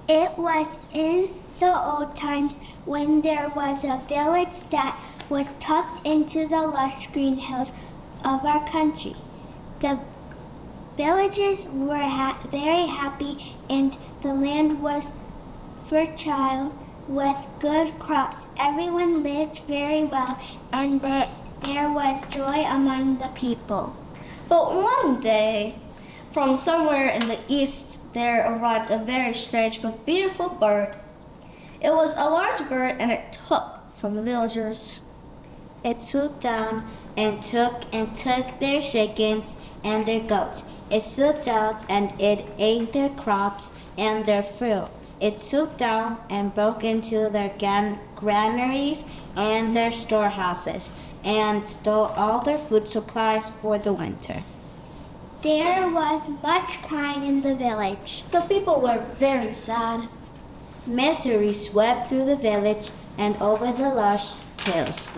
It was in the old times when there was a village that was tucked into the lush green hills of our country. The villagers were very happy, and the land was fertile with good crops. Everyone lived very well, and there was joy among the people. But one day, from somewhere in the east, there arrived a very strange but beautiful bird. It was a large bird, and it took from the villagers. It swooped down and took their chickens and their goats. It swooped out and it ate their crops and their fruit. It swooped down and broke into their granaries and their storehouses and stole all their food supplies for the winter. There was much crying in the village. The people were very sad. Misery swept through the village and over the lush hills.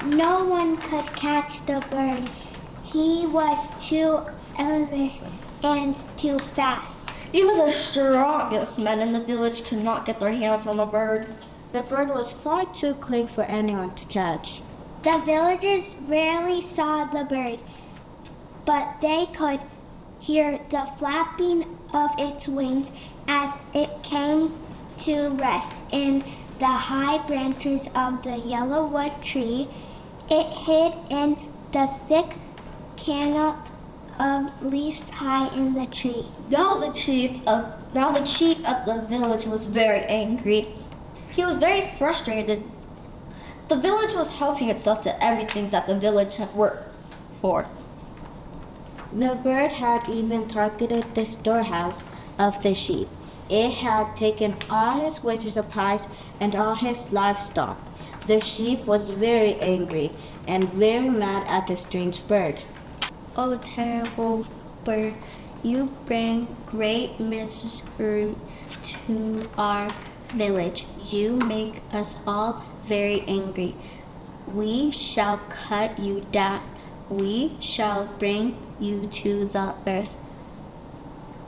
No one could catch the bird. He was too elusive and too fast. Even the strongest men in the village could not get their hands on the bird. The bird was far too quick for anyone to catch. The villagers rarely saw the bird, but they could hear the flapping of its wings as it came to rest in the high branches of the yellowwood tree. It hid in the thick canopy of leaves high in the tree. Now the chief of the village was very angry. He was very frustrated. The village was helping itself to everything that the village had worked for. The bird had even targeted the storehouse of the sheep. It had taken all his winter supplies and all his livestock. The sheep was very angry and very mad at the strange bird. "Oh, terrible bird, you bring great misery to our village. You make us all very angry. We shall cut you down. We shall bring you to the earth.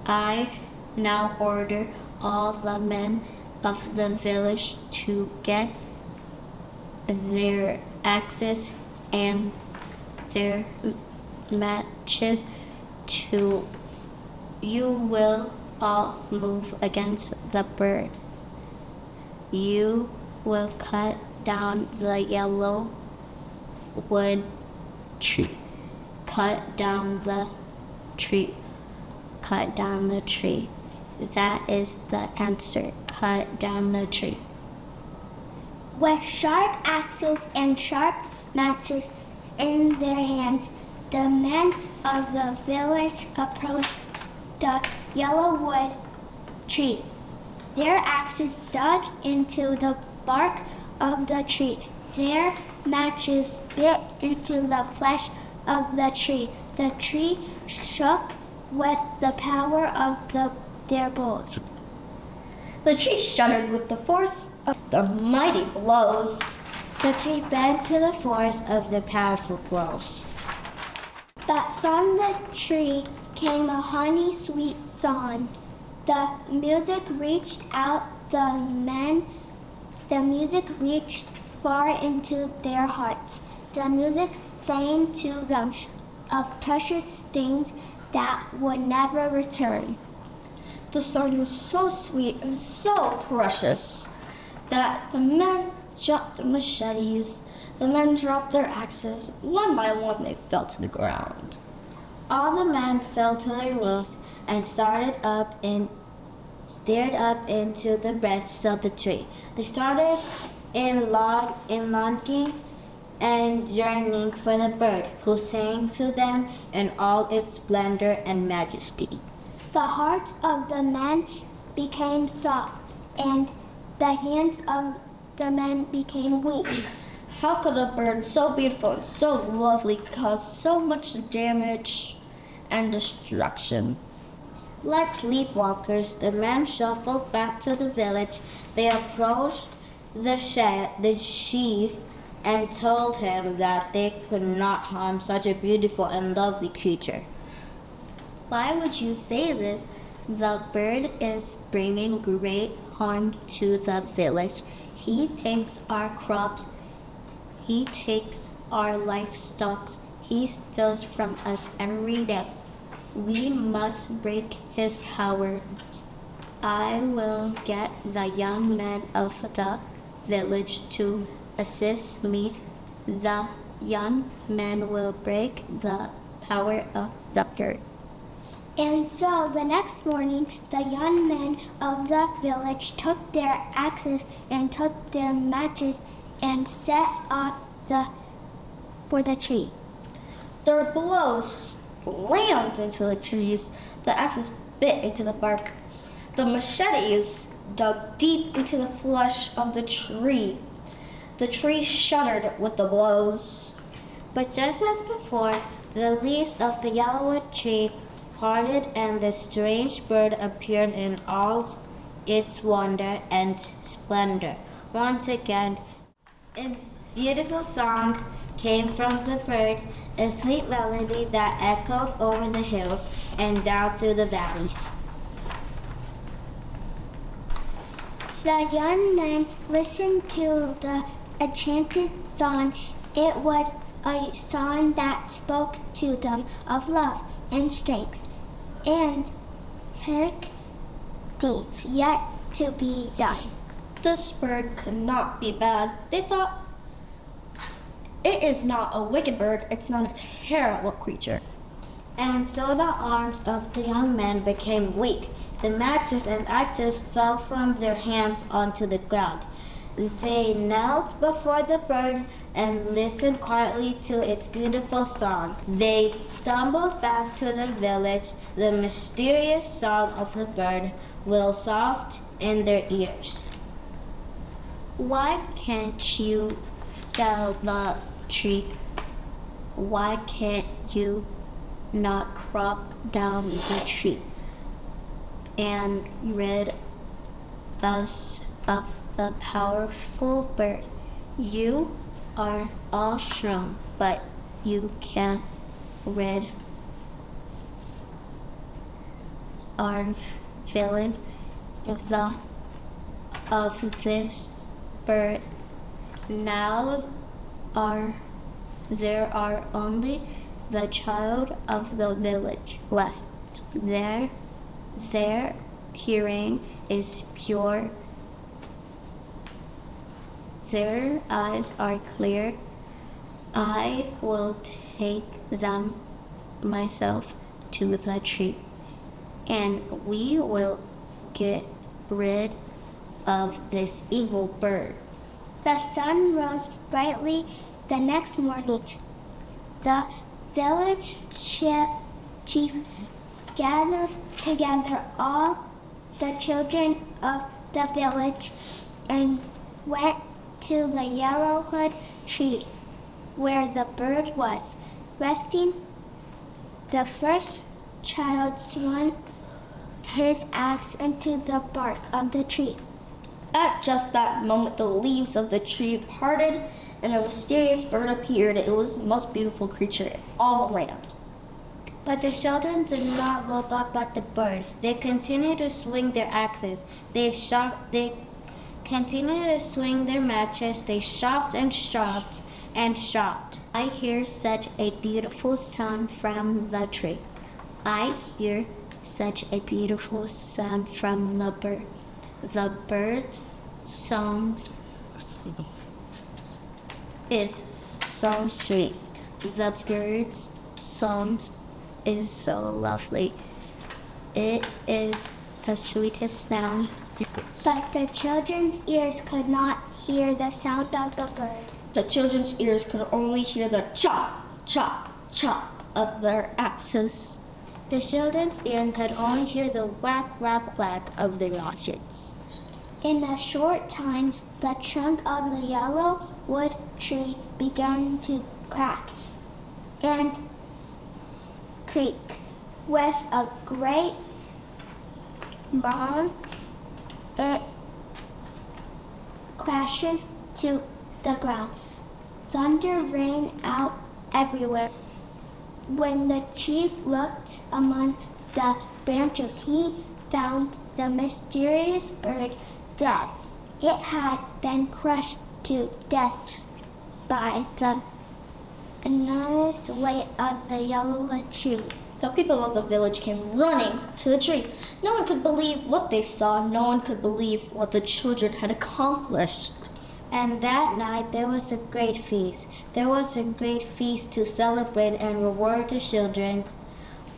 I now order all the men of the village to get their axes and their matches to you will all move against the bird. You will cut down the yellow wood tree. Cut down the tree. Cut down the tree. That is the answer. Cut down the tree." With sharp axes and sharp matches in their hands, the men of the village approached the yellowwood tree. Their axes dug into the bark of the tree. Their matches bit into the flesh of the tree. The tree shook with the power of their blows. The tree shuddered with the force of the mighty blows. The tree bent to the force of the powerful blows. But from the tree came a honey-sweet song. The music reached out the men. The music reached far into their hearts. The music sang to them of precious things that would never return. The song was so sweet and so precious that the men dropped their machetes. The men dropped their axes. One by one, they fell to the ground. All the men fell to their knees and stared up into the branches of the tree. They started in longing and yearning for the bird who sang to them in all its splendor and majesty. The hearts of the men became soft, and the hands of the men became weak. How could a bird so beautiful and so lovely cause so much damage and destruction? Like sleepwalkers, the men shuffled back to the village. They approached the chief and told him that they could not harm such a beautiful and lovely creature. "Why would you say this? The bird is bringing great harm to the village. He takes our crops, he takes our livestock, he steals from us every day. We must break his power. I will get the young men of the village to assist me. The young men will break the power of the bird. And so the next morning, the young men of the village took their axes and took their matches and set off for the tree. Their blows slammed into the trees. The axes bit into the bark. The machetes dug deep into the flesh of the tree. The tree shuddered with the blows. But just as before, the leaves of the yellowwood tree parted and the strange bird appeared in all its wonder and splendor. Once again, a beautiful song came from the bird, a sweet melody that echoed over the hills and down through the valleys. The young men listened to the enchanted song. It was a song that spoke to them of love and strength and heroic deeds yet to be done. This bird could not be bad, they thought. It is not a wicked bird, it's not a terrible creature. And so the arms of the young men became weak. The matches and axes fell from their hands onto the ground. They knelt before the bird and listened quietly to its beautiful song. They stumbled back to the village. The mysterious song of the bird will soft in their ears. Why can't you tell the tree? Why can't you not crop down the tree and rid us of the powerful bird? You are all strong, but you can't rid our village of this bird. Now there are only the child of the village left. Their hearing is pure. Their eyes are clear. I will take them myself to the tree, and we will get rid of this evil bird. The sun rose brightly the next morning. The village chief gathered together all the children of the village and went to the yellowwood tree where the bird was resting. The first child swung his axe into the bark of the tree. At just that moment, the leaves of the tree parted and a mysterious bird appeared. It was the most beautiful creature in all the land. But the children did not look up at the bird. They continued to swing their axes. They continued to swing their matches. They chopped and chopped and chopped. I hear such a beautiful sound from the tree. I hear such a beautiful sound from the bird. The bird's song is so sweet. The bird's song is so lovely. It is the sweetest sound. But the children's ears could not hear the sound of the bird. The children's ears could only hear the chop, chop, chop of their axes. The children's ears could only hear the whack, whack, whack of their ratchets. In a short time, the trunk of the yellow wood tree began to crack and creak with a great bang. It crashes to the ground. Thunder rang out everywhere. When the chief looked among the branches, he found the mysterious bird dead. It had been crushed to death by the enormous weight of the yellow tree. The people of the village came running to the tree. No one could believe what they saw. No one could believe what the children had accomplished. And that night there was a great feast. There was a great feast to celebrate and reward the children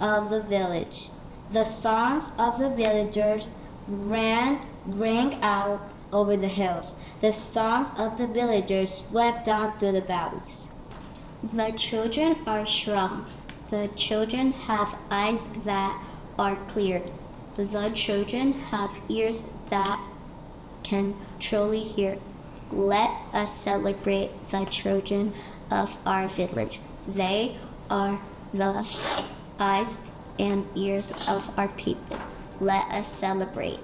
of the village. The songs of the villagers rang out over the hills. The songs of the villagers swept down through the valleys. The children are strong. The children have eyes that are clear. The children have ears that can truly hear. Let us celebrate the children of our village. They are the eyes and ears of our people. Let us celebrate.